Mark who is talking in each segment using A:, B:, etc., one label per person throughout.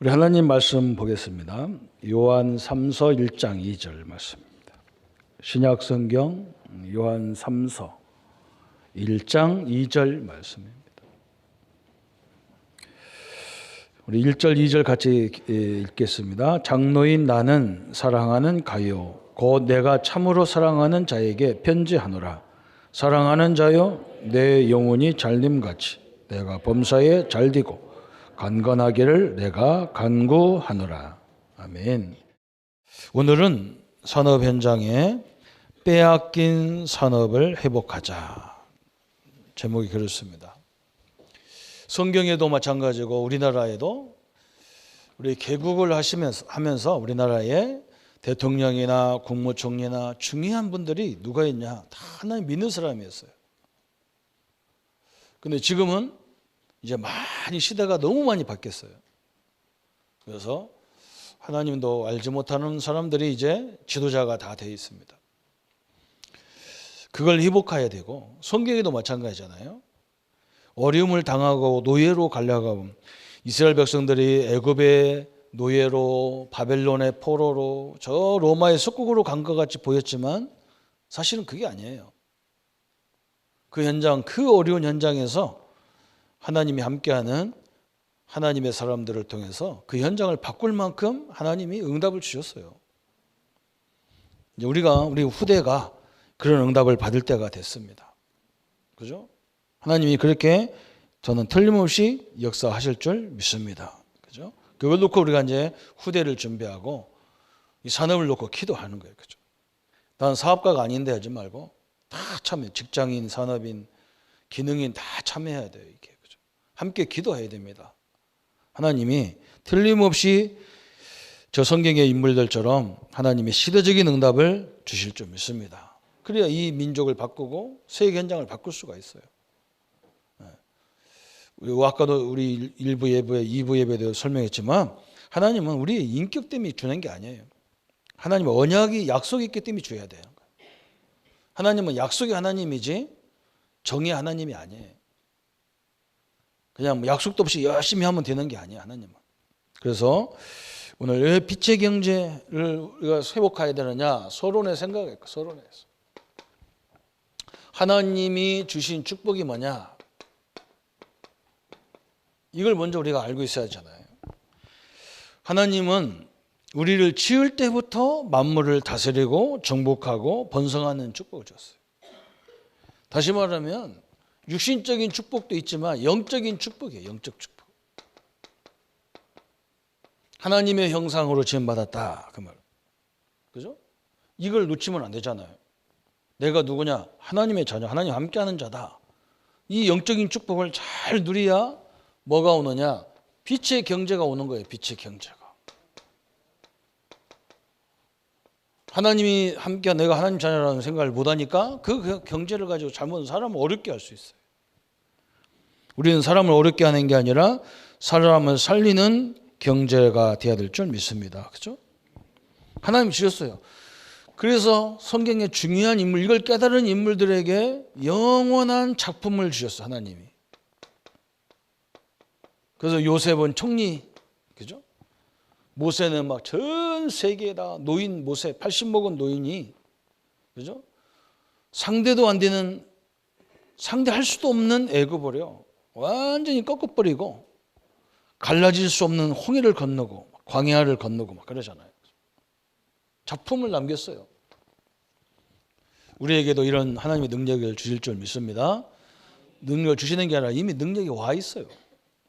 A: 우리 하나님 말씀 보겠습니다. 요한 3서 1장 2절 말씀입니다. 신약 성경 요한 3서 1장 2절 말씀입니다. 우리 1절 2절 같이 읽겠습니다. 장로인 나는 사랑하는 가요 곧 내가 참으로 사랑하는 자에게 편지하노라. 사랑하는 자여 내 영혼이 잘림같이 내가 범사에 잘되고 간건하기를 내가 간구하노라. 아멘. 오늘은 산업 현장에 빼앗긴 산업을 회복하자. 제목이 그렇습니다. 성경에도 마찬가지고 우리나라에도 우리 개국을 하면서 우리나라에 대통령이나 국무총리나 중요한 분들이 누가 있냐? 다 하나님 믿는 사람이었어요. 근데 지금은 이제 많이 시대가 너무 많이 바뀌었어요. 그래서 하나님도 알지 못하는 사람들이 이제 지도자가 다 되어 있습니다. 그걸 회복해야 되고 성경에도 마찬가지잖아요. 어려움을 당하고 노예로 가려고 이스라엘 백성들이 애굽의 노예로 바벨론의 포로로 저 로마의 속국으로 간 것 같이 보였지만 사실은 그게 아니에요. 그 현장, 그 어려운 현장에서 하나님이 함께하는 하나님의 사람들을 통해서 그 현장을 바꿀 만큼 하나님이 응답을 주셨어요. 이제 우리 후대가 그런 응답을 받을 때가 됐습니다. 그죠? 하나님이 그렇게 저는 틀림없이 역사하실 줄 믿습니다. 그죠? 그걸 놓고 우리가 이제 후대를 준비하고 이 산업을 놓고 기도하는 거예요. 그죠? 난 사업가가 아닌데 하지 말고 다 참여, 직장인, 산업인, 기능인 다 참여해야 돼요. 이게. 그죠? 함께 기도해야 됩니다. 하나님이 틀림없이 저 성경의 인물들처럼 하나님이 시대적인 응답을 주실 줄 믿습니다. 그래야 이 민족을 바꾸고 세계 현장을 바꿀 수가 있어요. 아까도 우리 1부 예배, 2부 예배도 설명했지만 하나님은 우리의 인격 때문에 주는 게 아니에요. 하나님은 언약이 약속이 있기 때문에 줘야 돼요. 하나님은 약속의 하나님이지 정의 하나님이 아니에요. 그냥 약속도 없이 열심히 하면 되는 게 아니에요. 하나님은. 그래서 오늘 왜 빛의 경제를 우리가 회복해야 되느냐? 서론에 생각했고 서론에서 하나님이 주신 축복이 뭐냐? 이걸 먼저 우리가 알고 있어야 하잖아요. 하나님은 우리를 지을 때부터 만물을 다스리고 정복하고 번성하는 축복을 줬어요. 다시 말하면 육신적인 축복도 있지만 영적인 축복이에요. 영적 축복. 하나님의 형상으로 지음받았다. 그 말. 그죠? 이걸 놓치면 안 되잖아요. 내가 누구냐? 하나님의 자녀, 하나님 함께하는 자다. 이 영적인 축복을 잘 누려야 뭐가 오느냐? 빛의 경제가 오는 거예요. 빛의 경제가. 하나님이 함께 내가 하나님 자녀라는 생각을 못하니까 그 경제를 가지고 잘못 사람을 어렵게 할 수 있어요. 우리는 사람을 어렵게 하는 게 아니라 사람을 살리는 경제가 되어야 될 줄 믿습니다. 그렇죠? 하나님 주셨어요. 그래서 성경의 중요한 인물, 이걸 깨달은 인물들에게 영원한 작품을 주셨어요. 하나님이. 그래서 요셉은 총리, 그죠? 모세는 막 전 세계에다 노인 모세 80 먹은 노인이, 그죠? 상대도 안 되는, 상대할 수도 없는 애굽을요 완전히 꺾어버리고 갈라질 수 없는 홍해를 건너고 광야를 건너고 막 그러잖아요. 작품을 남겼어요. 우리에게도 이런 하나님의 능력을 주실 줄 믿습니다. 능력을 주시는 게 아니라 이미 능력이 와 있어요.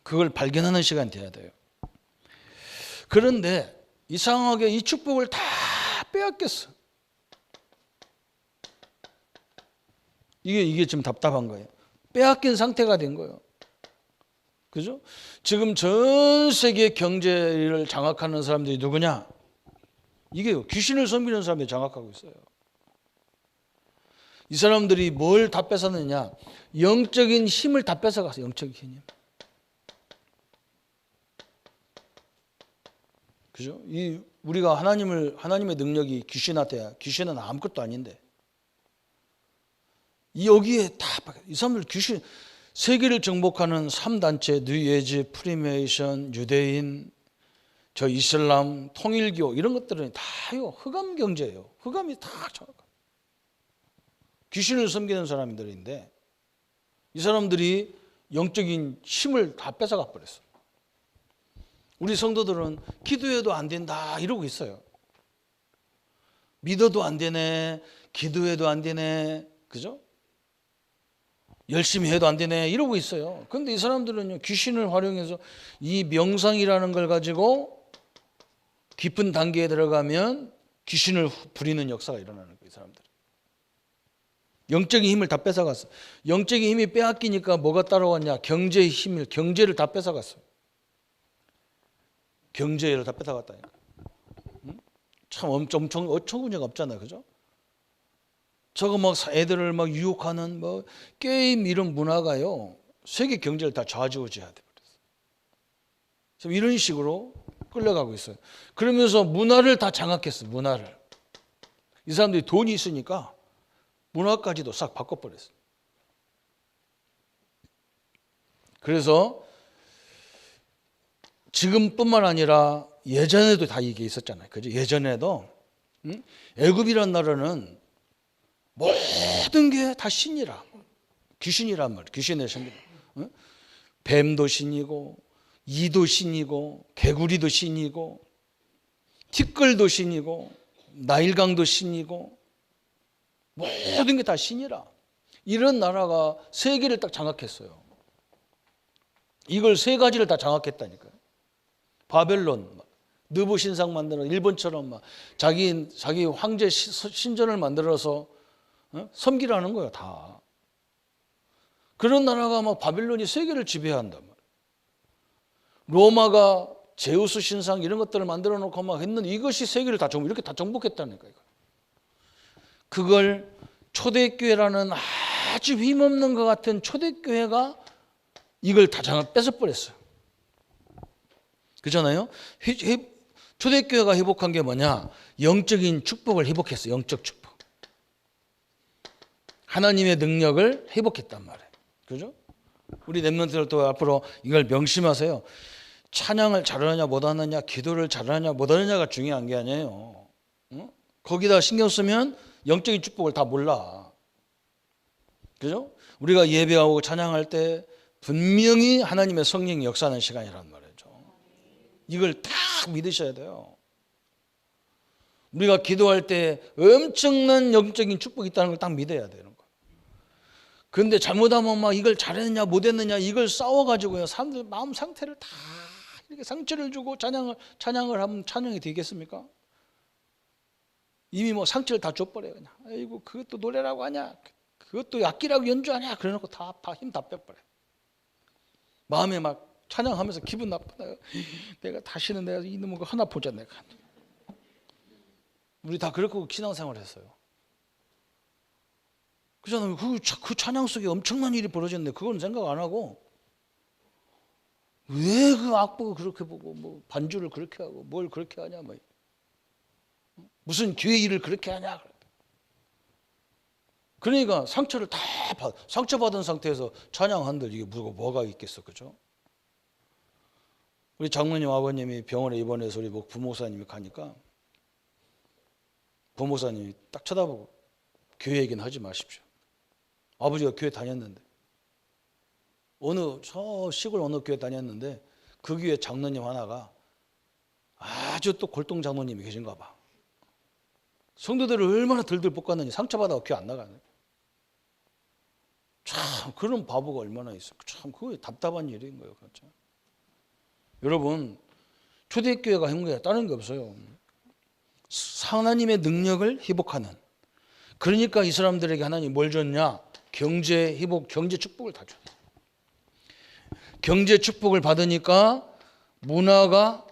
A: 그걸 발견하는 시간이 돼야 돼요. 그런데 이상하게 이 축복을 다 빼앗겼어. 이게 지금 답답한 거예요. 빼앗긴 상태가 된 거예요. 그죠? 지금 전 세계 경제를 장악하는 사람들이 누구냐? 이게 귀신을 섬기는 사람들이 장악하고 있어요. 이 사람들이 뭘 다 뺏었느냐? 영적인 힘을 다 뺏어갔어요. 영적인 힘. 그죠? 우리가 하나님의 능력이 귀신한테, 귀신은 아무것도 아닌데 여기에 이 사람들 귀신, 세계를 정복하는 3단체 뉴에이지, 프리메이션, 유대인, 저 이슬람, 통일교 이런 것들은 다요 흑암 경제예요. 흑암이 다 귀신을 섬기는 사람들인데 이 사람들이 영적인 힘을 다 뺏어가 버렸어. 우리 성도들은 기도해도 안 된다 이러고 있어요. 믿어도 안 되네, 기도해도 안 되네, 그죠? 열심히 해도 안 되네 이러고 있어요. 그런데 이 사람들은요 귀신을 활용해서 이 명상이라는 걸 가지고 깊은 단계에 들어가면 귀신을 부리는 역사가 일어나는 거예요. 이 사람들 영적인 힘을 다 뺏어갔어. 영적인 힘이 빼앗기니까 뭐가 따라왔냐? 경제의 힘을, 경제를 다 뺏어갔어요. 경제를 다 뺏어갔다니까. 참 엄청 어처구니가 없잖아요, 그죠? 저거 막 애들을 막 유혹하는 뭐 게임 이런 문화가요 세계 경제를 다 좌지우지해야 돼 버렸어요. 지금 이런 식으로 끌려가고 있어요. 그러면서 문화를 다 장악했어. 문화를 이 사람들이 돈이 있으니까 문화까지도 싹 바꿔버렸어요. 그래서 지금뿐만 아니라 예전에도 다 이게 있었잖아요, 그죠? 예전에도 애굽이란 나라는 모든 게 다 신이라 귀신이란 말이에요. 귀신의 신이 뱀도 신이고 이도 신이고 개구리도 신이고 티끌도 신이고 나일강도 신이고 모든 게 다 신이라. 이런 나라가 세 개를 딱 장악했어요. 이걸 세 가지를 다 장악했다니까요. 바벨론 느부 신상 만들어 일본처럼 막 자기 황제 신전을 만들어서 섬기라는 거예요. 다 그런 나라가 막 바벨론이 세계를 지배한단 말이에요. 로마가 제우스 신상 이런 것들을 만들어 놓고 막 했는데 이것이 세계를 다 이렇게 다 정복했다니까요. 그걸 초대교회라는 아주 힘없는 것 같은 초대교회가 이걸 다 뺏어버렸어요. 그렇잖아요. 초대교회가 회복한 게 뭐냐? 영적인 축복을 회복했어요. 영적 축복. 하나님의 능력을 회복했단 말이에요. 그죠? 우리 렘넌트들도 앞으로 이걸 명심하세요. 찬양을 잘하느냐 못하느냐, 기도를 잘하느냐 못하느냐가 중요한 게 아니에요. 거기다 신경 쓰면 영적인 축복을 다 몰라. 그죠? 우리가 예배하고 찬양할 때 분명히 하나님의 성령이 역사하는 시간이란 말이죠. 이걸 딱 믿으셔야 돼요. 우리가 기도할 때 엄청난 영적인 축복이 있다는 걸 딱 믿어야 되는 거예요. 그런데 잘못하면 막 이걸 잘했느냐 못했느냐 이걸 싸워가지고요. 사람들 마음 상태를 다 이렇게 상처를 주고 찬양을 하면 찬양이 되겠습니까? 이미 뭐 상처를 다 줘버려요. 그냥. 아이고 그것도 노래라고 하냐, 그것도 악기라고 연주하냐, 그래놓고 다 힘 다 빼버려. 마음에 막 찬양하면서 기분 나쁘다. 내가 다시는 내가 이놈의 거 하나 보자 내가. 우리 다 그렇게 신앙생활을 했어요. 그잖아요. 그 찬양 속에 엄청난 일이 벌어졌는데 그건 생각 안 하고 왜 그 악보가 그렇게 보고 뭐 반주를 그렇게 하고 뭘 그렇게 하냐, 뭐 무슨 교회 일을 그렇게 하냐. 그러니까 상처를 다 상처받은 상태에서 찬양한들 이게 뭐가 있겠어, 그죠? 우리 장모님 아버님이 병원에 입원해서 우리 부목사님이 가니까 부목사님이 딱 쳐다보고 교회 얘기는 하지 마십시오. 아버지가 교회 다녔는데 저 시골 어느 교회 다녔는데 그 교회 장로님 하나가 아주 또 골동 장로님이 계신가 봐. 성도들을 얼마나 들들 볶았는지 상처받아서 교회 안 나가네. 참 그런 바보가 얼마나 있어. 참 그거 답답한 일인 거예요. 그렇죠? 여러분 초대교회가 한 거야 다른 게 없어요. 하나님의 능력을 회복하는. 그러니까 이 사람들에게 하나님이 뭘 줬냐? 경제 회복, 경제 축복을 다 줬어요. 경제 축복을 받으니까 문화가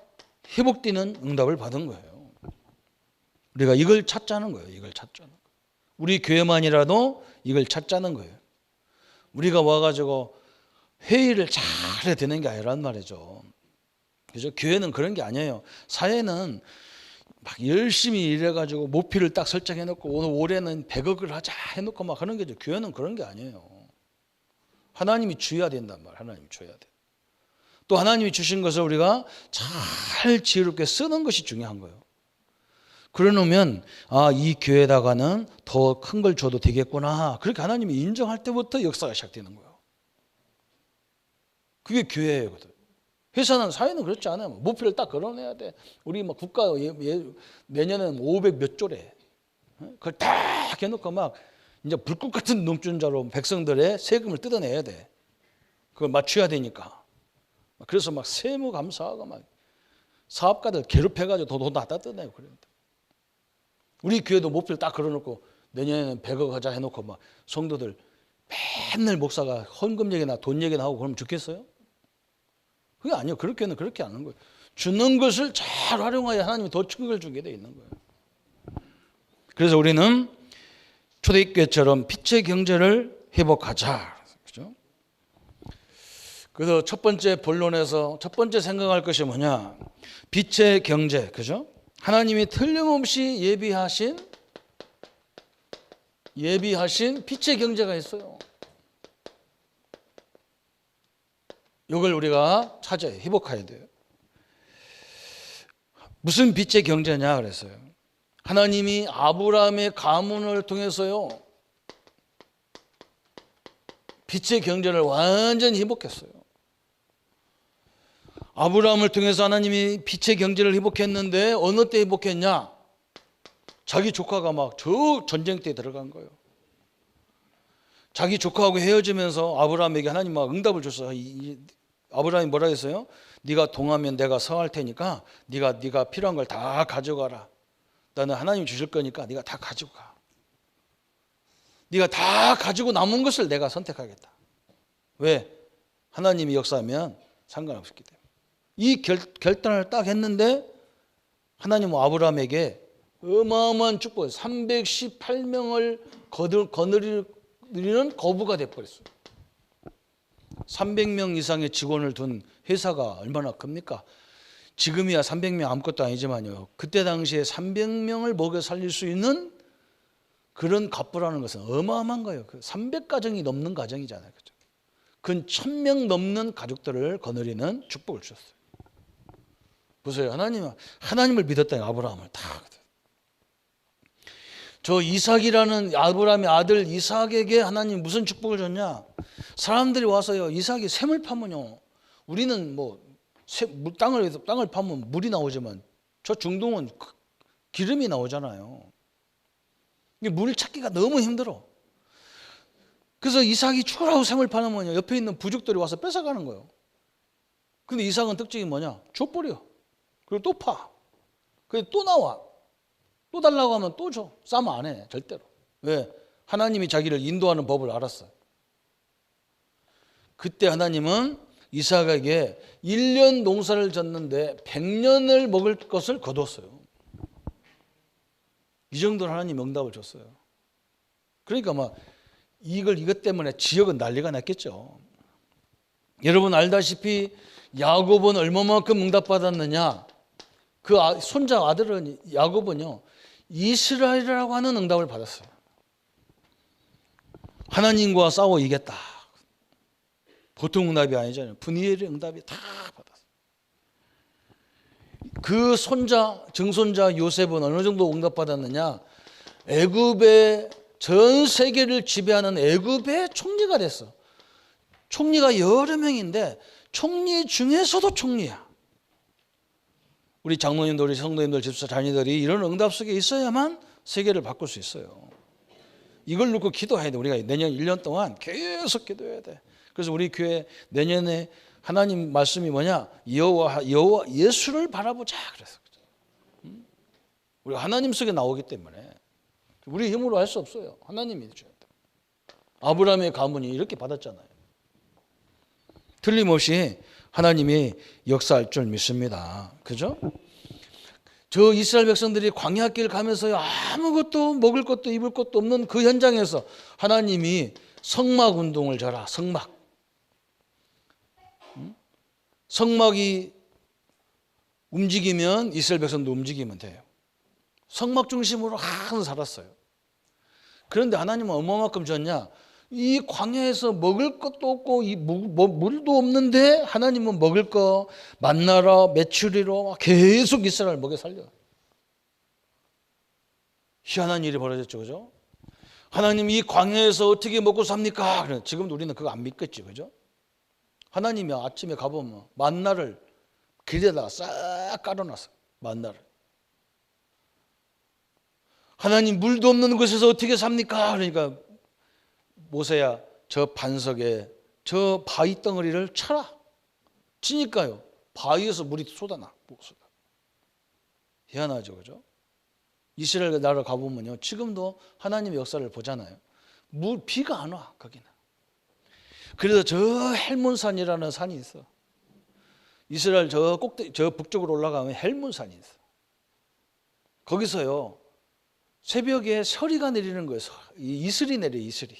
A: 회복되는 응답을 받은 거예요. 우리가 이걸 찾자는 거예요. 이걸 찾자는 거예요. 우리 교회만이라도 이걸 찾자는 거예요. 우리가 와가지고 회의를 잘해야 되는 게 아니란 말이죠. 그죠? 교회는 그런 게 아니에요. 사회는 막 열심히 일해가지고 목표를 딱 설정해놓고 오늘 올해는 100억을 하자 해놓고 막 하는 거죠. 교회는 그런 게 아니에요. 하나님이 주어야 된단 말이에요. 하나님이 주어야 돼. 또 하나님이 주신 것을 우리가 잘 지혜롭게 쓰는 것이 중요한 거예요. 그러놓으면 이 교회에다가는 더 큰 걸 줘도 되겠구나. 그렇게 하나님이 인정할 때부터 역사가 시작되는 거예요. 그게 교회예요. 회사는 사회는 그렇지 않아요. 목표를 딱 걸어내야 돼. 우리 막 국가 내년에는 500 몇 조래. 그걸 딱 해놓고 막 이제 불꽃 같은 눈준자로 백성들의 세금을 뜯어내야 돼. 그걸 맞춰야 되니까. 그래서 막 세무감사하고 막 사업가들 괴롭혀가지고 돈 다 뜯어내고 그런다. 우리 교회도 목표를 딱 걸어놓고 내년에는 100억 하자 해놓고 막 성도들 맨날 목사가 헌금 얘기나 돈 얘기나 하고 그러면 좋겠어요? 그게 아니에요. 그렇게는 그렇게 안 하는 거예요. 주는 것을 잘 활용하여 하나님이 더 큰 걸 주게 돼 있는 거예요. 그래서 우리는 초대교회처럼 빛의 경제를 회복하자. 그죠? 그래서 첫 번째 본론에서 첫 번째 생각할 것이 뭐냐? 빛의 경제. 그죠? 하나님이 틀림없이 예비하신 빛의 경제가 있어요. 이걸 우리가 찾아야 회복해야 돼요. 무슨 빛의 경제냐 그랬어요. 하나님이 아브라함의 가문을 통해서요. 빛의 경제를 완전히 회복했어요. 아브라함을 통해서 하나님이 빛의 경제를 회복했는데 어느 때 회복했냐? 자기 조카가 막 저 전쟁터에 들어간 거예요. 자기 조카하고 헤어지면서 아브라함에게 하나님 막 응답을 줬어요. 아브라함이 뭐라 했어요? 네가 동하면 내가 성할 테니까 네가 필요한 걸 다 가져가라. 나는 하나님 주실 거니까 네가 다 가지고 가. 네가 다 가지고 남은 것을 내가 선택하겠다. 왜? 하나님이 역사하면 상관없기 때문에. 이 결단을 딱 했는데 하나님은 아브라함에게 어마어마한 축복, 318명을 거느리는 거부가 돼버렸어요. 300명 이상의 직원을 둔 회사가 얼마나 큽니까? 지금이야 300명 아무것도 아니지만요. 그때 당시에 300명을 먹여 살릴 수 있는 그런 갑부라는 것은 어마어마한 거예요. 300가정이 넘는 가정이잖아요. 그죠? 근 1000명 넘는 가족들을 거느리는 축복을 주셨어요. 보세요. 하나님을 믿었다니 아브라함을 다. 저 이삭이라는 아브라함의 아들 이삭에게 하나님 무슨 축복을 줬냐? 사람들이 와서요. 이삭이 샘을 파면요. 우리는 뭐 땅을 파면 물이 나오지만 저 중동은 기름이 나오잖아요. 물 찾기가 너무 힘들어. 그래서 이삭이 추라고 샘을 파면요. 옆에 있는 부족들이 와서 뺏어가는 거예요. 근데 이삭은 특징이 뭐냐? 줘버려. 그리고 또 파. 그리고 또 나와. 또 달라고 하면 또 줘. 싸면 안 해. 절대로. 왜? 하나님이 자기를 인도하는 법을 알았어요. 그때 하나님은 이삭에게 1년 농사를 졌는데 100년을 먹을 것을 거뒀어요. 이 정도로 하나님 응답을 줬어요. 그러니까 막 이것 때문에 지역은 난리가 났겠죠. 여러분 알다시피 야곱은 얼마만큼 응답받았느냐? 그 손자 아들은 야곱은요. 이스라엘이라고 하는 응답을 받았어요. 하나님과 싸워 이겼다. 보통 응답이 아니잖아요. 분이엘의 응답이 다 받았어요. 그 증손자 요셉은 어느 정도 응답받았느냐? 애굽의 전 세계를 지배하는 애굽의 총리가 됐어. 총리가 여러 명인데 총리 중에서도 총리야. 우리 장로님들, 우리 성도님들, 집사 자녀들이 이런 응답 속에 있어야만 세계를 바꿀 수 있어요. 이걸 놓고 기도해야 돼. 우리가 내년 1년 동안 계속 기도해야 돼. 그래서 우리 교회 내년에 하나님 말씀이 뭐냐? 여호와 예수를 바라보자 그래서. 우리가 하나님 속에 나오기 때문에 우리 힘으로 할 수 없어요. 하나님이 해줘야 돼. 아브라함의 가문이 이렇게 받았잖아요. 틀림없이 하나님이 역사할 줄 믿습니다. 그죠? 저 이스라엘 백성들이 광야길 가면서 아무것도 먹을 것도 입을 것도 없는 그 현장에서 하나님이 성막 운동을 져라. 성막이 움직이면 이스라엘 백성도 움직이면 돼요. 성막 중심으로 항상 살았어요. 그런데 하나님은 얼마만큼 줬냐? 이 광야에서 먹을 것도 없고 이 물도 없는데 하나님은 먹을 거 만나라 메추리로 계속 이스라엘 먹여 살려. 희한한 일이 벌어졌죠, 그죠? 하나님 이 광야에서 어떻게 먹고 삽니까? 지금도 우리는 그거 안 믿겠지, 그죠? 하나님이 아침에 가보면 만나를 길에다가 싹 깔아놨어, 만나를. 하나님 물도 없는 곳에서 어떻게 삽니까? 그러니까 모세야 저 반석에 저 바위 덩어리를 쳐라. 치니까요 바위에서 물이 쏟아나. 희한하죠, 그죠? 이스라엘 나라 가보면요 지금도 하나님의 역사를 보잖아요. 비가 안 와 거기는. 그래서 저 헬몬산이라는 산이 있어. 이스라엘 저 꼭대기 저 북쪽으로 올라가면 헬몬산이 있어. 거기서요 새벽에 서리가 내리는 거예요. 이슬이 내려, 이슬이.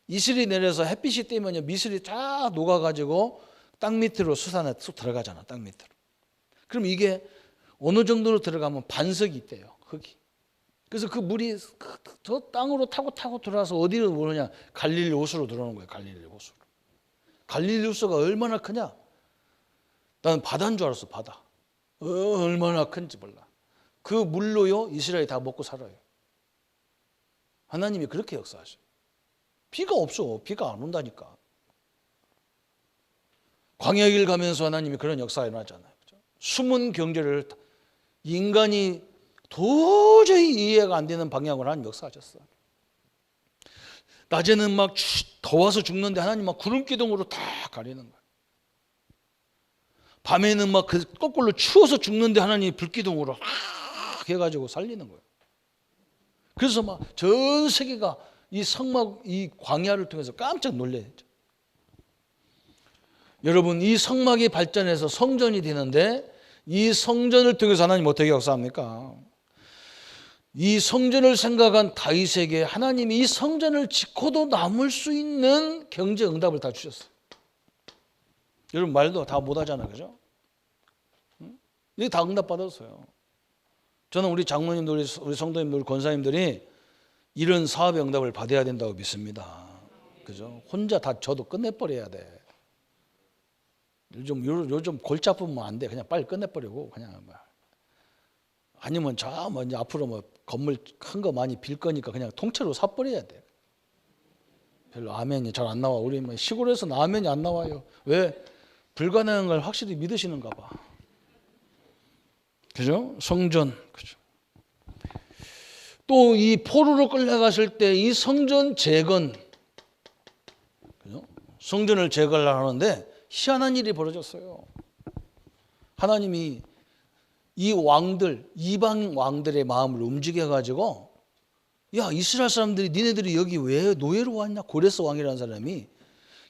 A: 이슬이 내려서 햇빛이 띄면요 미슬이 쫙 녹아가지고 땅 밑으로 솟아나 쑥 들어가잖아, 땅 밑으로. 그럼 이게 어느 정도로 들어가면 반석이 있대요, 흙이. 그래서 그 물이 저 땅으로 타고 들어와서 어디로 오느냐? 갈릴리 호수로 들어오는 거예요, 갈릴리 호수로. 갈릴리 호수가 얼마나 크냐? 나는 바다인 줄 알았어, 바다. 얼마나 큰지 몰라. 그 물로요 이스라엘이 다 먹고 살아요. 하나님이 그렇게 역사하셔. 비가 없어. 비가 안 온다니까. 광야 길 가면서 하나님이 그런 역사가 일어나잖아요. 그렇죠? 숨은 경제를 인간이 도저히 이해가 안 되는 방향으로 하나님 역사하셨어. 낮에는 막 더워서 죽는데 하나님 막 구름 기둥으로 다 가리는 거예요. 밤에는 막 거꾸로 추워서 죽는데 하나님이 불기둥으로 막 해가지고 살리는 거예요. 그래서 막 전 세계가 이 성막, 이 광야를 통해서 깜짝 놀래죠. 여러분, 이 성막이 발전해서 성전이 되는데 이 성전을 통해서 하나님 어떻게 역사합니까? 이 성전을 생각한 다윗에게 하나님이 이 성전을 짓고도 남을 수 있는 경제 응답을 다 주셨어요. 여러분 말도 다 못하잖아요, 그죠? 이게 다 응답 받았어요. 저는 우리 장로님들, 우리 성도님들, 우리 권사님들이 이런 사업의 응답을 받아야 된다고 믿습니다. 그죠? 혼자 다 저도 끝내버려야 돼. 요즘 골치 아프면 안 돼. 그냥 빨리 끝내버리고 그냥 아니면 이제 앞으로 뭐 건물 큰 거 많이 빌 거니까 그냥 통째로 사버려야 돼. 별로 아멘이 잘 안 나와. 우리 뭐 시골에서는 아멘이 안 나와요. 왜? 불가능한 걸 확실히 믿으시는가 봐. 그죠? 성전. 그죠? 또 이 포로로 끌려갔을 때 이 성전 재건, 그죠? 성전을 재건을 하는데 희한한 일이 벌어졌어요. 하나님이 이 왕들, 이방 왕들의 마음을 움직여가지고, 야, 이스라엘 사람들이 니네들이 여기 왜 노예로 왔냐? 고레스 왕이라는 사람이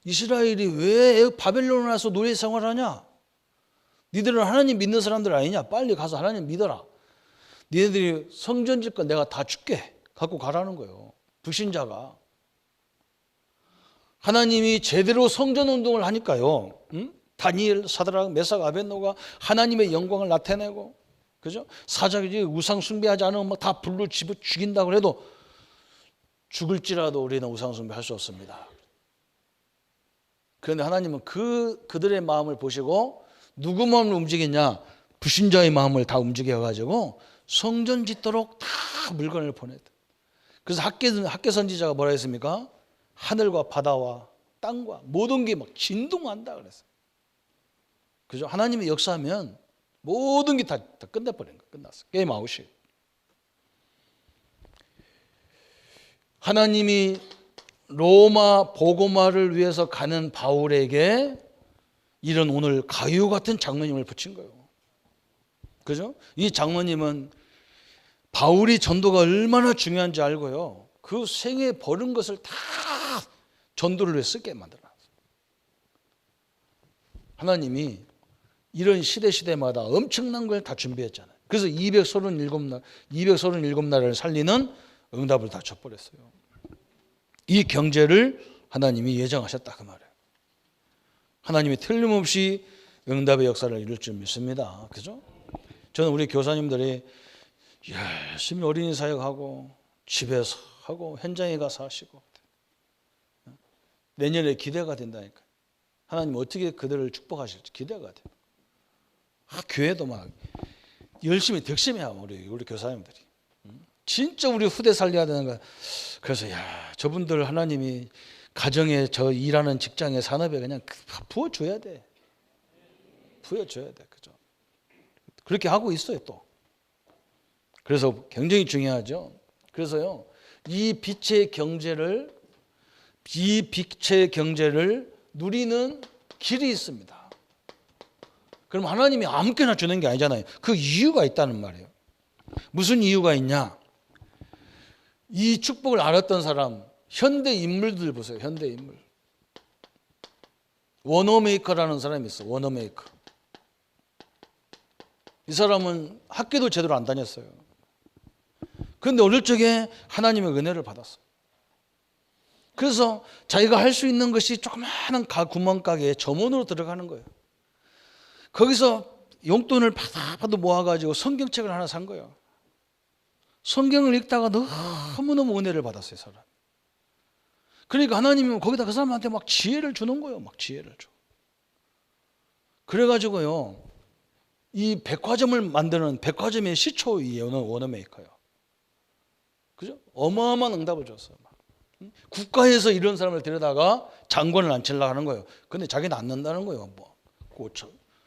A: 이스라엘이 왜 바벨론에 와서 노예 생활하냐? 니들은 하나님 믿는 사람들 아니냐? 빨리 가서 하나님 믿어라. 니네들이 성전 짓 건 내가 다 줄게. 갖고 가라는 거예요. 불신자가. 하나님이 제대로 성전 운동을 하니까요. 다니엘, 사드락, 메삭, 아벳노가 하나님의 영광을 나타내고, 그죠? 사자들이 우상 숭배하지 않으면 막 다 불로 집어 죽인다고 해도 죽을지라도 우리는 우상 숭배할 수 없습니다. 그런데 하나님은 그들의 마음을 보시고 누구 마음을 움직이냐? 불신자의 마음을 다 움직여가지고 성전 짓도록 다 물건을 보냈다. 그래서 학개 선지자가 뭐라 했습니까? 하늘과 바다와 땅과 모든 게 막 진동한다 그랬어요. 그죠? 하나님의 역사하면 모든 게 다 끝내버린 거예요. 끝났어. 게임 아웃이에요. 하나님이 로마 보고마를 위해서 가는 바울에게 이런 오늘 가유 같은 장로님을 붙인 거예요. 그죠? 이 장로님은 바울이 전도가 얼마나 중요한지 알고요. 그 생에 버린 것을 다 전도를 위해 쓰게 만들어놨어요. 하나님이 이런 시대마다 엄청난 걸 다 준비했잖아요. 그래서 237나라를 살리는 응답을 다 줘버렸어요. 이 경제를 하나님이 예정하셨다 그 말이에요. 하나님이 틀림없이 응답의 역사를 이룰 줄 믿습니다. 그죠? 저는 우리 교사님들이 열심히 어린이 사역하고 집에서 하고 현장에 가서 하시고 내년에 기대가 된다니까. 하나님 어떻게 그들을 축복하실지 기대가 돼. 교회도 막 열심히 득심해야 우리 교사님들이. 진짜 우리 후대 살려야 되는 거야. 그래서 저분들 하나님이 가정에 저 일하는 직장에 산업에 그냥 부어줘야 돼. 부어줘야 돼. 그죠? 그렇게 하고 있어요 또. 그래서 굉장히 중요하죠. 그래서요 이 빛의 경제를 누리는 길이 있습니다. 그럼 하나님이 아무렇게나 주는 게 아니잖아요. 그 이유가 있다는 말이에요. 무슨 이유가 있냐? 이 축복을 알았던 사람, 현대 인물들 보세요. 현대 인물. 워너메이커라는 사람이 있어. 워너메이커. 이 사람은 학교도 제대로 안 다녔어요. 그런데 어릴 적에 하나님의 은혜를 받았어요. 그래서 자기가 할 수 있는 것이 조그마한 구멍가게에 점원으로 들어가는 거예요. 거기서 용돈을 파도 모아가지고 성경책을 하나 산 거예요. 성경을 읽다가 너무너무 은혜를 받았어요, 사람. 그러니까 하나님이 거기다 그 사람한테 막 지혜를 주는 거예요. 막 지혜를 줘. 그래가지고요, 이 백화점을 만드는 백화점의 시초의 워너메이커예요. 그죠? 어마어마한 응답을 줬어요. 국가에서 이런 사람을 데려다가 장관을 앉히려고 하는 거예요. 근데 자기는 안 넣는다는 거예요.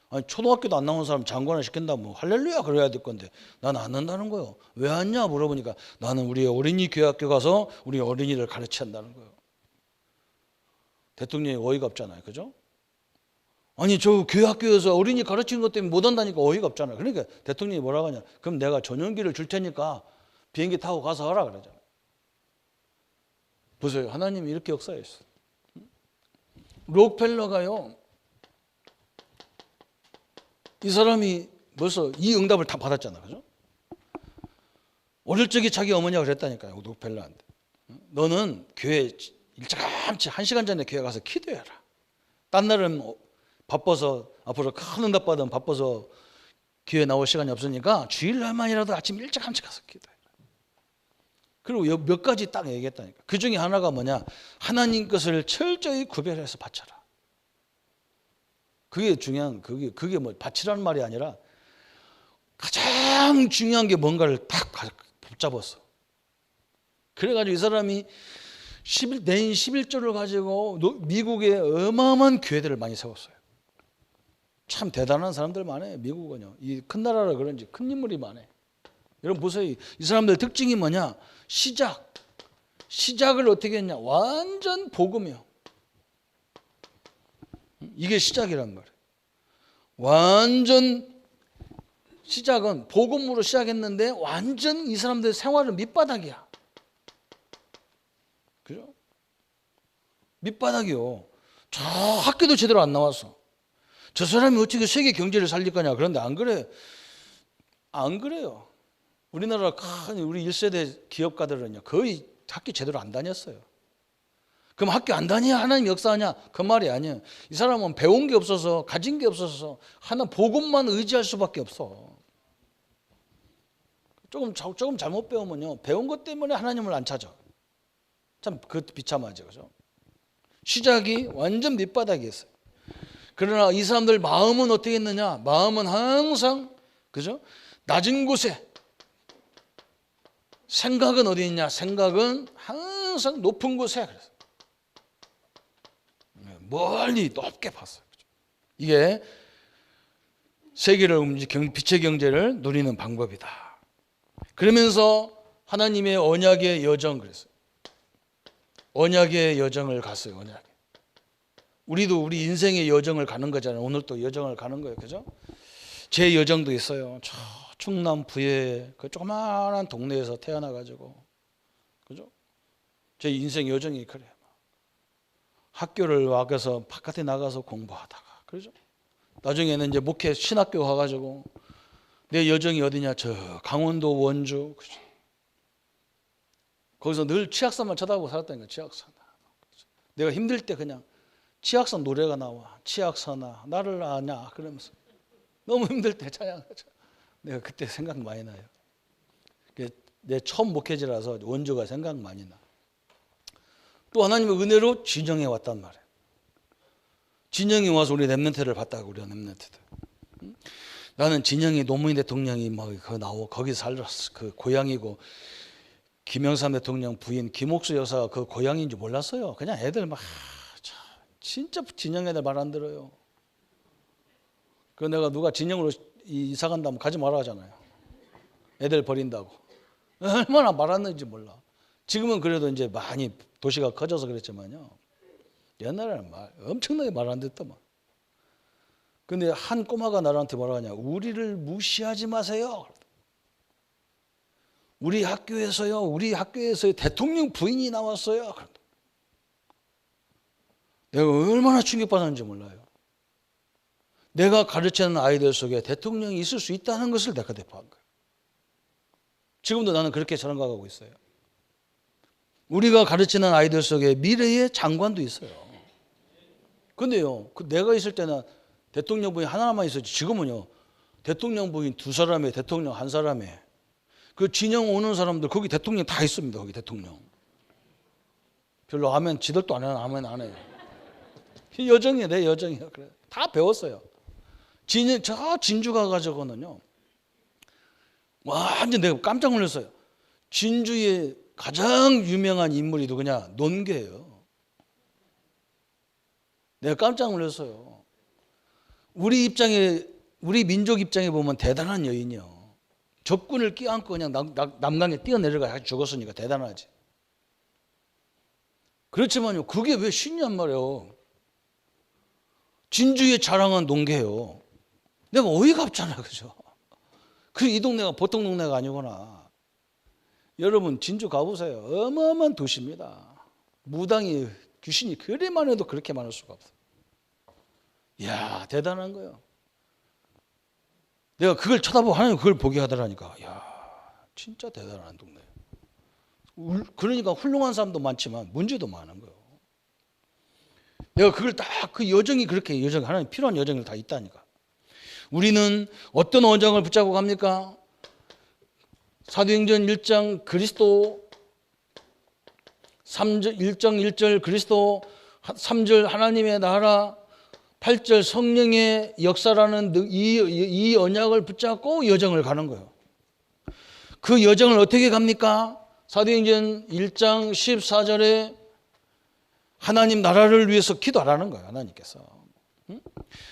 A: 아니, 초등학교도 안 나온 사람 장관을 시킨다 뭐 할렐루야 그래야 될 건데 나는 안 넣는다는 거예요. 왜 왔냐 물어보니까 나는 우리 어린이 교회학교 가서 우리 어린이를 가르쳐야 한다는 거예요. 대통령이 어이가 없잖아요. 그죠? 아니 저 교회학교에서 어린이 가르치는 것 때문에 못 한다니까 어이가 없잖아요. 그러니까 대통령이 뭐라고 하냐, 그럼 내가 전용기를 줄 테니까 비행기 타고 가서 하라 그러죠. 보세요. 하나님이 이렇게 역사했어요. 록펠러가요, 이 사람이 벌써 이 응답을 다 받았잖아. 그죠? 어릴 적에 자기 어머니가 그랬다니까요. 록펠러한테. 너는 교회 일찌감치 1시간 전에 교회 가서 기도해라. 딴 날은 바빠서 앞으로 큰 응답 받으면 바빠서 교회 나올 시간이 없으니까 주일날만이라도 아침 일찌감치 가서 기도해라. 그리고 몇 가지 딱 얘기했다니까. 그 중에 하나가 뭐냐, 하나님 것을 철저히 구별해서 바쳐라. 그게 중요한, 그게 뭐 바치라는 말이 아니라 가장 중요한 게 뭔가를 딱 붙잡았어. 그래가지고 이 사람이 내인 11조를 가지고 미국에 어마어마한 교회들을 많이 세웠어요. 참 대단한 사람들 많아요. 미국은요. 이 큰 나라라 그런지 큰 인물이 많아요. 여러분 보세요. 이 사람들 특징이 뭐냐? 시작을 어떻게 했냐? 완전 복음이요. 이게 시작이란 말이에요. 완전 시작은 복음으로 시작했는데 완전 이 사람들의 생활은 밑바닥이야. 그죠? 밑바닥이요. 저 학교도 제대로 안 나왔어. 저 사람이 어떻게 세계 경제를 살릴 거냐. 그런데 안 그래. 안 그래요. 우리나라 큰 우리 1세대 기업가들은요, 거의 학교 제대로 안 다녔어요. 그럼 학교 안 다녀야 하나님 역사하냐? 그 말이 아니에요. 이 사람은 배운 게 없어서, 가진 게 없어서 하나 복음만 의지할 수밖에 없어. 조금 잘못 배우면요, 배운 것 때문에 하나님을 안 찾아. 참 그 비참하죠. 그죠? 시작이 완전 밑바닥이었어요. 그러나 이 사람들 마음은 어떻게 했느냐? 마음은 항상, 그죠? 낮은 곳에. 생각은 어디 있냐? 생각은 항상 높은 곳에. 그래서 멀리 높게 봤어요. 이게 세계를 움직이는 빛의 경제를 누리는 방법이다. 그러면서 하나님의 언약의 여정, 그랬어요. 언약의 여정을 갔어요. 언약. 우리도 우리 인생의 여정을 가는 거잖아요. 오늘 또 여정을 가는 거예요. 그죠? 제 여정도 있어요. 저 충남 부에 그 조그마한 동네에서 태어나가지고, 그죠? 제 인생 여정이 그래요. 학교를 와서 바깥에 나가서 공부하다가, 그죠? 나중에는 이제 목회 신학교 가가지고 내 여정이 어디냐? 저 강원도 원주, 그죠? 거기서 늘 치악산만 쳐다보고 살았다니까. 치악산. 내가 힘들 때 그냥 치악산 노래가 나와. 치악산아 나를 아냐 그러면서 너무 힘들 때 찬양하죠. 내가 그때 생각 많이 나요. 내 처음 목회지라서 원주가 생각 많이 나. 또 하나님의 은혜로 진영에 왔단 말이에요. 진영에 와서 우리 렘넌트를 봤다고. 우리 렘넌트들. 나는 진영이 노무현 대통령이 막 거기 살았어. 그 고향이고 김영삼 대통령 부인 김옥수 여사가 그 고향인 줄 몰랐어요. 그냥 애들 막 진짜 진영 애들 말 안 들어요. 그 내가 누가 진영으로 이사 간다면 가지 말아 하잖아요. 애들 버린다고. 얼마나 말았는지 몰라. 지금은 그래도 이제 많이 도시가 커져서 그랬지만요. 옛날에는 엄청나게 말 안 듣더만. 근데 한 꼬마가 나한테 뭐라 하냐. 우리를 무시하지 마세요. 우리 학교에서 대통령 부인이 나왔어요. 내가 얼마나 충격받았는지 몰라요. 내가 가르치는 아이들 속에 대통령이 있을 수 있다는 것을 내가 대표한 거예요. 지금도 나는 그렇게 생각하고 있어요. 우리가 가르치는 아이들 속에 미래의 장관도 있어요. 근데요, 내가 있을 때는 대통령 부인 하나만 있었지. 지금은요, 대통령 부인 두 사람에 대통령 한 사람에 그 진영 오는 사람들 거기 대통령 다 있습니다. 거기 대통령. 별로 하면 지들도 안 해요. 아멘 안 해요. 여정이에요. 내 여정이에요. 그래. 다 배웠어요. 저 진주 가가지고는요. 완전 내가 깜짝 놀랐어요. 진주의 가장 유명한 인물이 누구냐? 논개예요. 내가 깜짝 놀랐어요. 우리 민족 입장에 보면 대단한 여인이요. 적군을 끼안고 그냥 남강에 뛰어내려가 죽었으니까 대단하지. 그렇지만요, 그게 왜 쉽냔 말이에요. 진주의 자랑한 농계예요. 내가 어이가 없잖아, 그죠? 이 동네가 보통 동네가 아니구나. 여러분 진주 가보세요. 어마어마한 도시입니다. 무당이 귀신이 그리만 해도 그렇게 많을 수가 없어요. 이야, 대단한 거예요. 내가 그걸 쳐다보고 하나님 그걸 보게 하더라니까. 이야, 진짜 대단한 동네. 그러니까 훌륭한 사람도 많지만 문제도 많은 거예요. 내가 그걸 딱 그 여정이 그렇게 하나님 필요한 여정이 다 있다니까. 우리는 어떤 언장을 붙잡고 갑니까? 사도행전 1장 그리스도 3절 1장 1절 그리스도 3절 하나님의 나라 8절 성령의 역사라는 이 언약을 붙잡고 여정을 가는 거예요. 그 여정을 어떻게 갑니까? 사도행전 1장 14절에 하나님 나라를 위해서 기도하라는 거예요. 하나님께서.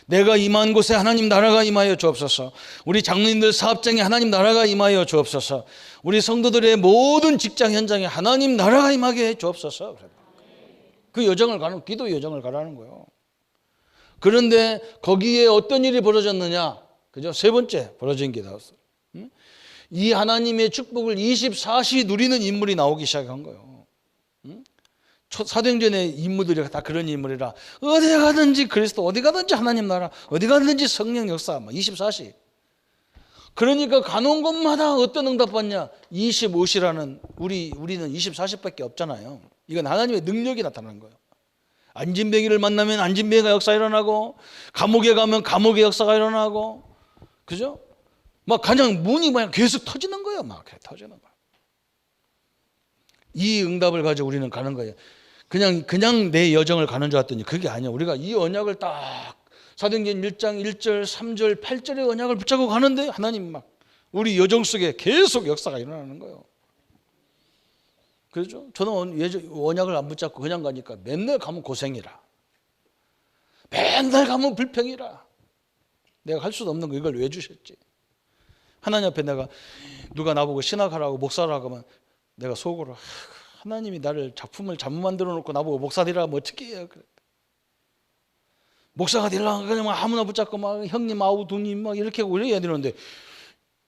A: 내가 임한 곳에 하나님 나라가 임하여 주옵소서. 우리 장로님들 사업장에 하나님 나라가 임하여 주옵소서. 우리 성도들의 모든 직장 현장에 하나님 나라가 임하게 해 주옵소서. 그 여정을 가는, 기도 여정을 가라는 거예요. 그런데 거기에 어떤 일이 벌어졌느냐? 그죠? 세 번째 벌어진 게 나왔어요. 이 하나님의 축복을 24시 누리는 인물이 나오기 시작한 거예요. 사도행전의 인물들이 다 그런 인물이라 어디 가든지 그리스도, 어디 가든지 하나님 나라, 어디 가든지 성령 역사 24시. 그러니까 가는 곳마다 어떤 응답 받냐? 25시라는 우리는 24시밖에 없잖아요. 이건 하나님의 능력이 나타나는 거예요. 안진뱅이를 만나면 안진뱅이가 역사 일어나고, 감옥에 가면 감옥의 역사가 일어나고, 그죠? 막 그냥 문이 그냥 계속 터지는 거예요. 막 터지는 거예요. 이 응답을 가지고 우리는 가는 거예요. 그냥 내 여정을 가는 줄 알았더니 그게 아니야. 우리가 이 언약을 딱 사도행전 1장 1절 3절 8절의 언약을 붙잡고 가는데 하나님 막 우리 여정 속에 계속 역사가 일어나는 거예요. 그렇죠? 저는 언약을 안 붙잡고 그냥 가니까 맨날 가면 고생이라, 맨날 가면 불평이라. 내가 할 수도 없는 거 이걸 왜 주셨지? 하나님 앞에 내가 누가 나보고 신학하라고 목사라고 하면 내가 속으로 하나님이 나를 작품을 잘못 만들어 놓고 나보고 목사 되라고 하면 어떻게 해요? 그래. 목사가 되려고 그냥 아무나 붙잡고 막 형님 아우 두님 막 이렇게 하고 이래야 되는데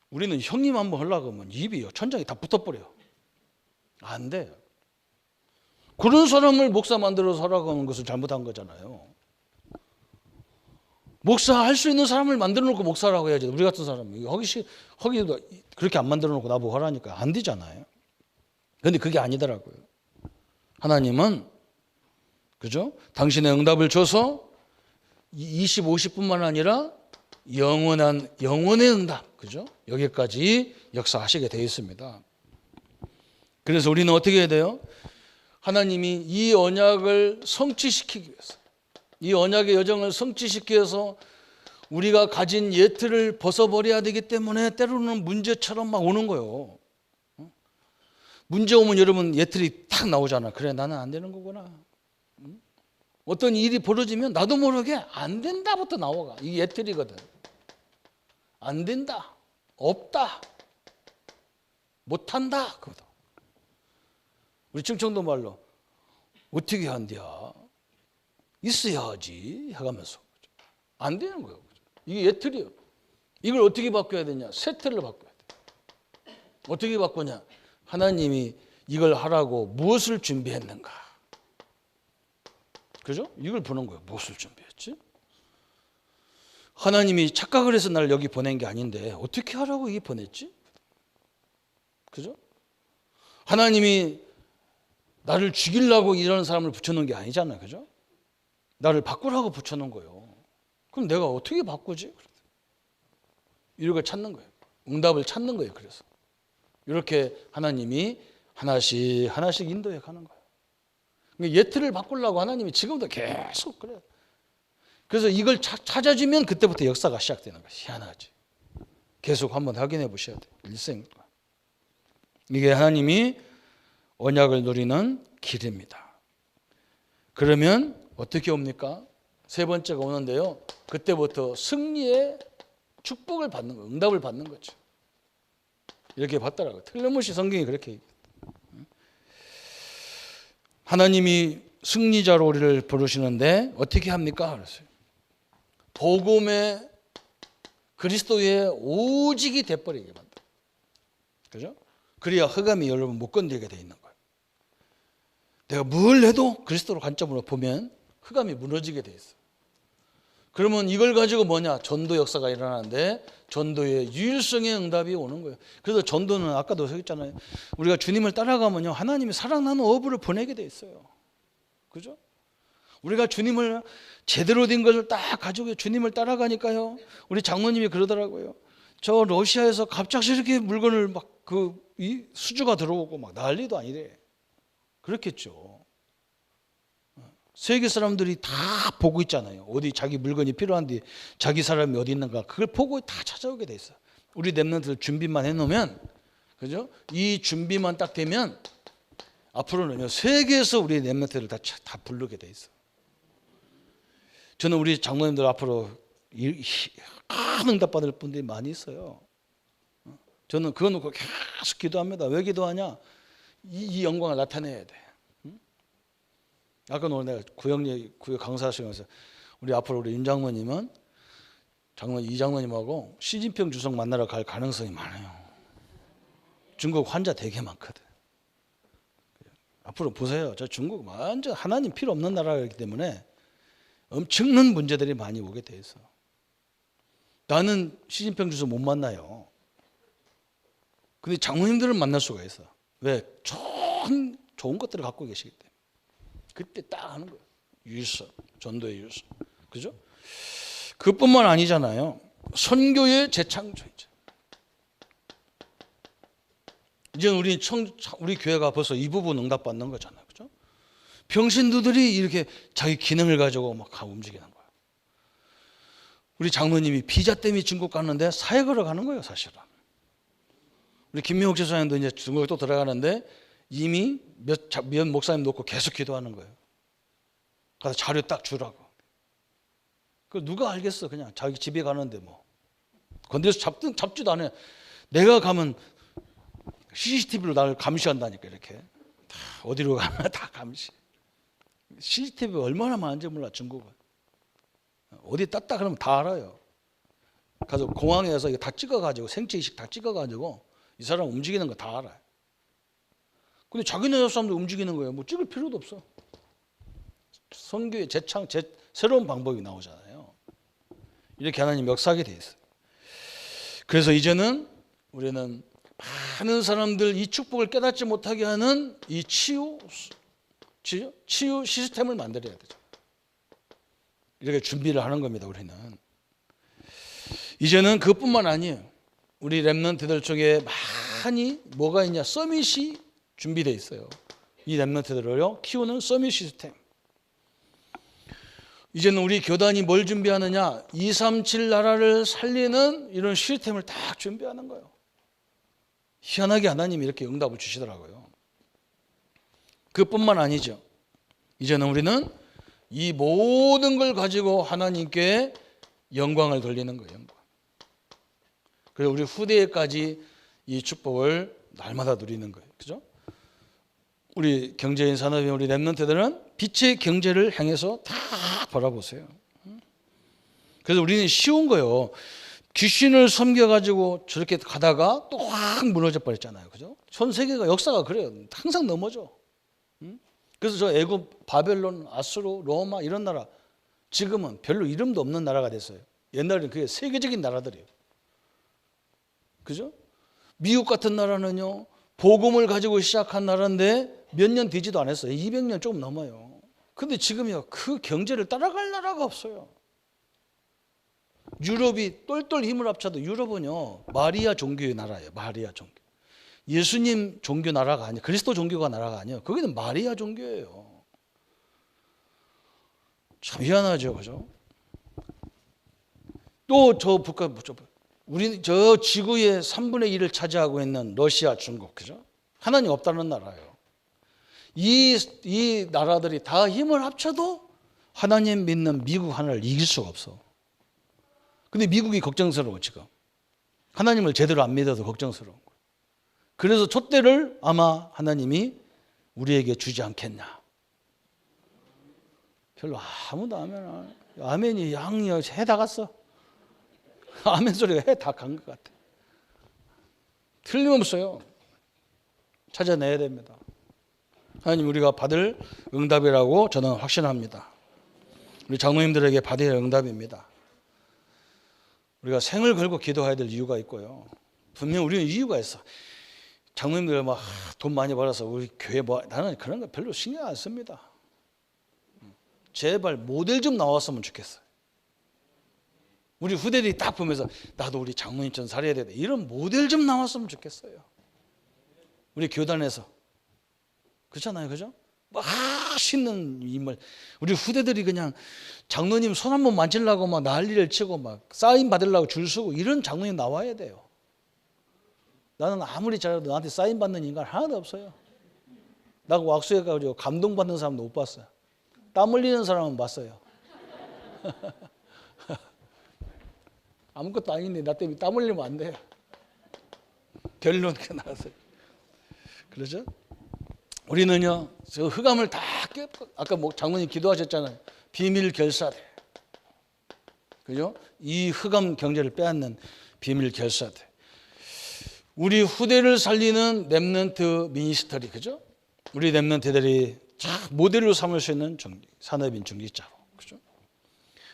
A: 우리는 형님 한번 하려고 하면 입이요 천장이 다 붙어버려요. 안 돼요. 그런 사람을 목사 만들어서 하라고 하는 것을 잘못한 거잖아요. 목사 할 수 있는 사람을 만들어 놓고 목사라고 해야지. 우리 같은 사람이 허기도 그렇게 안 만들어 놓고 나보고 하라니까 안 되잖아요. 그런데 그게 아니더라고요. 하나님은 그죠? 당신의 응답을 줘서 50뿐만 아니라 영원의 응답, 그죠? 여기까지 역사하시게 되어 있습니다. 그래서 우리는 어떻게 해야 돼요? 하나님이 이 언약을 성취시키기 위해서, 이 언약의 여정을 성취시키기 위해서 우리가 가진 예틀을 벗어버려야 되기 때문에 때로는 문제처럼 막 오는 거예요. 문제 오면 여러분 예틀이 탁 나오잖아. 그래, 나는 안 되는 거구나. 어떤 일이 벌어지면 나도 모르게 안 된다부터 나와가. 이게 예틀이거든. 안 된다, 없다, 못한다. 그거다. 우리 충청도 말로 어떻게 한대야? 있어야지 해가면서 안 되는 거예요. 이게 예틀이에요. 이걸 어떻게 바꿔야 되냐? 새 틀을 바꿔야 돼. 어떻게 바꾸냐? 하나님이 이걸 하라고 무엇을 준비했는가? 그죠? 이걸 보는 거예요. 무엇을 준비했지? 하나님이 착각을 해서 나를 여기 보낸 게 아닌데 어떻게 하라고 여기 보냈지? 그죠? 하나님이 나를 죽이려고 이런 사람을 붙여놓은 게 아니잖아요. 그죠? 나를 바꾸라고 붙여놓은 거예요. 그럼 내가 어떻게 바꾸지? 이걸 찾는 거예요. 응답을 찾는 거예요. 그래서 이렇게 하나님이 하나씩 하나씩 인도해 가는 거예요. 그러니까 예틀을 바꾸려고 하나님이 지금도 계속 그래요. 그래서 이걸 찾아주면 그때부터 역사가 시작되는 거예요. 희한하지. 계속 한번 확인해 보셔야 돼요. 일생. 이게 하나님이 언약을 누리는 길입니다. 그러면 어떻게 옵니까? 세 번째가 오는데요. 그때부터 승리의 축복을 받는 거예요. 응답을 받는 거죠. 이렇게 받더라고요. 틀림없이 성경이 그렇게 얘기해요. 하나님이 승리자로 우리를 부르시는데 어떻게 합니까? 그랬어요. 복음의 그리스도의 오직이 돼버리게 만들어요. 그죠? 그래야 흑암이 여러분 못 건드리게 돼 있는 거예요. 내가 뭘 해도 그리스도로 관점으로 보면 흑암이 무너지게 돼 있어요. 그러면 이걸 가지고 뭐냐? 전도 역사가 일어나는데 전도의 유일성의 응답이 오는 거예요. 그래서 전도는 아까도 했잖아요. 우리가 주님을 따라가면요, 하나님이 사랑하는 어부를 보내게 돼 있어요. 그죠? 우리가 주님을 제대로 된 것을 딱 가지고 주님을 따라가니까요. 우리 장로님이 그러더라고요. 저 러시아에서 갑작스럽게 물건을 막 이 수주가 들어오고 막 난리도 아니래. 그렇겠죠. 세계 사람들이 다 보고 있잖아요. 어디 자기 물건이 필요한데 자기 사람이 어디 있는가 그걸 보고 다 찾아오게 돼 있어. 우리 랩런트들 준비만 해놓으면, 그죠? 이 준비만 딱 되면 앞으로는요 세계에서 우리 랩런트를 다 부르게 돼 있어. 저는 우리 장로님들 앞으로 큰 응답 받을 분들이 많이 있어요. 저는 그거 놓고 계속 기도합니다. 왜 기도하냐? 이 영광을 나타내야 돼. 아까 오늘 내가 구역 강사하시면서 우리 앞으로 우리 윤 장로님은 이 장로님하고 시진핑 주석 만나러 갈 가능성이 많아요. 중국 환자 되게 많거든. 앞으로 보세요. 저 중국 완전 하나님 필요 없는 나라이기 때문에 엄청난 문제들이 많이 오게 돼 있어. 나는 시진핑 주석 못 만나요. 근데 장로님들은 만날 수가 있어. 왜? 좋은 것들을 갖고 계시기 때문에. 그때 딱 하는 거예요. 유일성, 전도의 유일성. 그죠? 그뿐만 아니잖아요. 선교의 재창조이죠. 이제 우리 교회가 벌써 이 부분 응답받는 거잖아요. 그죠? 병신도들이 이렇게 자기 기능을 가지고 막 움직이는 거예요. 우리 장로님이 비자 때문에 중국 갔는데 사역하러 가는 거예요, 사실은. 우리 김명욱 제사장도 이제 중국에 또 들어가는데 이미 몇 목사님 놓고 계속 기도하는 거예요. 가서 자료 딱 주라고. 그걸 누가 알겠어? 그냥 자기 집에 가는데 뭐 건드려서 잡지도 않아요. 내가 가면 CCTV로 나를 감시한다니까. 이렇게 다 어디로 가면 다 감시. CCTV 얼마나 많은지 몰라. 중국은 어디 땄다 그러면 다 알아요. 가서 공항에서 이거 다 찍어가지고 생체 이식 다 찍어가지고 이 사람 움직이는 거 다 알아요. 근데 자기네 사람들 움직이는 거예요. 뭐 찍을 필요도 없어. 선교의 새로운 방법이 나오잖아요. 이렇게 하나님 역사하게 돼 있어요. 그래서 이제는 우리는 많은 사람들 이 축복을 깨닫지 못하게 하는 이 치유 시스템을 만들어야 되죠. 이렇게 준비를 하는 겁니다. 우리는 이제는 그것뿐만 아니에요. 우리 랩런트들 쪽에 많이 뭐가 있냐? 서밋이 준비되어 있어요. 이 렘넌트들을요 키우는 서밋 시스템. 이제는 우리 교단이 뭘 준비하느냐? 237 나라를 살리는 이런 시스템을 딱 준비하는 거예요. 희한하게 하나님이 이렇게 응답을 주시더라고요. 그뿐만 아니죠. 이제는 우리는 이 모든 걸 가지고 하나님께 영광을 돌리는 거예요. 영광. 그래서 우리 후대에까지 이 축복을 날마다 누리는 거예요. 그죠? 우리 경제인 산업인 우리 렘넌트들은 빛의 경제를 향해서 다 바라보세요. 그래서 우리는 쉬운 거예요. 귀신을 섬겨가지고 저렇게 가다가 또 확 무너져 버렸잖아요. 그죠? 전 세계가 역사가 그래요. 항상 넘어져. 그래서 저 애굽, 바벨론, 아수르, 로마 이런 나라 지금은 별로 이름도 없는 나라가 됐어요. 옛날에는 그게 세계적인 나라들이에요. 그죠? 미국 같은 나라는요, 복음을 가지고 시작한 나라인데 몇 년 되지도 않았어요. 200년 조금 넘어요. 근데 지금요, 그 경제를 따라갈 나라가 없어요. 유럽이 똘똘 힘을 합쳐도 유럽은요, 마리아 종교의 나라예요. 마리아 종교. 예수님 종교 나라가 아니에요. 그리스도 종교가 나라가 아니에요. 거기는 마리아 종교예요. 참 희한하죠, 그죠? 또 저 북한, 우리 저 지구의 3분의 1을 차지하고 있는 러시아, 중국, 그죠? 하나님 없다는 나라예요. 이 나라들이 다 힘을 합쳐도 하나님 믿는 미국 하나를 이길 수가 없어. 근데 미국이 걱정스러워 지금. 하나님을 제대로 안 믿어도 걱정스러운 거예요. 그래서 촛대를 아마 하나님이 우리에게 주지 않겠냐. 별로 아무도 아멘이 양이 해 다 갔어. 아멘 소리가 해 다 간 것 같아. 틀림없어요. 찾아내야 됩니다. 하나님 우리가 받을 응답이라고 저는 확신합니다. 우리 장로님들에게 받을 응답입니다. 우리가 생을 걸고 기도해야 될 이유가 있고요. 분명 우리는 이유가 있어. 장로님들 막 돈 많이 벌어서 우리 교회 나는 그런 거 별로 신경 안 씁니다. 제발 모델 좀 나왔으면 좋겠어요. 우리 후대들이 딱 보면서 나도 우리 장로님처럼 살아야 되겠다. 이런 모델 좀 나왔으면 좋겠어요. 우리 교단에서. 그렇잖아요. 그죠? 막 신는 인물. 우리 후대들이 그냥 장로님 손 한번 만지려고 막 난리를 치고 막 사인 받으려고 줄 서고 이런 장로님 나와야 돼요. 나는 아무리 잘해도 나한테 사인 받는 인간 하나도 없어요. 나하고 왁수해가지고 감동받는 사람도 못 봤어요. 땀 흘리는 사람은 봤어요. 아무것도 아닌데 나 때문에 땀 흘리면 안 돼요. 결론 그 나왔어요. 그러죠? 우리는요, 저 흑암을 다 깨고, 아까 뭐 장로님 기도하셨잖아요. 비밀 결사대. 그죠? 이 흑암 경제를 빼앗는 비밀 결사대. 우리 후대를 살리는 렘넌트 미니스터리, 그죠? 우리 렘넌트들이 모델로 삼을 수 있는 산업인 중직자로, 그죠?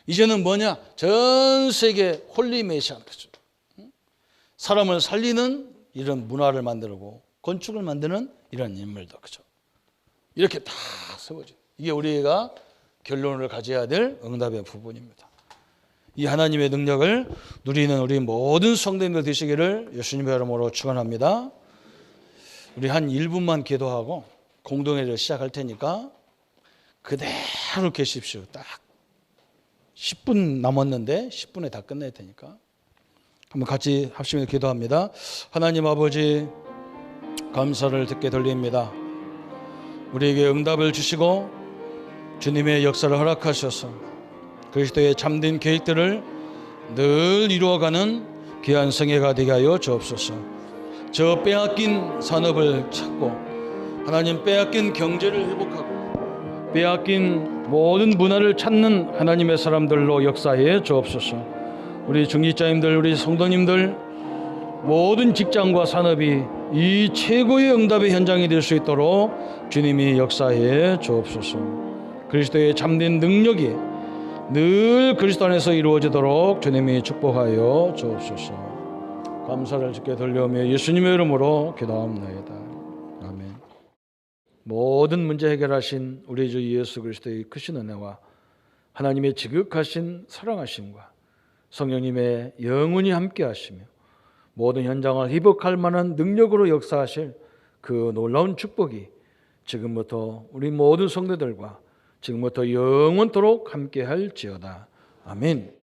A: 이제는 뭐냐? 전 세계 홀리 메시아, 그죠? 사람을 살리는 이런 문화를 만들고 건축을 만드는 이런 인물도, 그죠? 이렇게 다 세워져. 이게 우리가 결론을 가져야 될 응답의 부분입니다. 이 하나님의 능력을 누리는 우리 모든 성도님들 되시기를 예수님의 이름으로 축원합니다. 우리 한 1분만 기도하고 공동회를 시작할 테니까 그대로 계십시오. 딱 10분 남았는데 10분에 다 끝낼 테니까 한번 같이 합심해서 기도합니다. 하나님 아버지 감사를 듣게 돌립니다. 우리에게 응답을 주시고 주님의 역사를 허락하셔서 그리스도의 참된 계획들을 늘 이루어가는 귀한 성회가 되게 하여 주옵소서. 저 빼앗긴 산업을 찾고 하나님 빼앗긴 경제를 회복하고 빼앗긴 모든 문화를 찾는 하나님의 사람들로 역사해 주옵소서. 우리 중직자님들, 우리 성도님들 모든 직장과 산업이 이 최고의 응답의 현장이 될 수 있도록 주님이 역사해 주옵소서. 그리스도의 참된 능력이 늘 그리스도 안에서 이루어지도록 주님이 축복하여 주옵소서. 감사를 주께 돌려오며 예수님의 이름으로 기도합니다. 아멘. 모든 문제 해결하신 우리 주 예수 그리스도의 크신 은혜와 하나님의 지극하신 사랑하심과 성령님의 영원히 함께 하시며 모든 현장을 회복할 만한 능력으로 역사하실 그 놀라운 축복이 지금부터 우리 모든 성도들과 지금부터 영원토록 함께 할지어다. 아멘.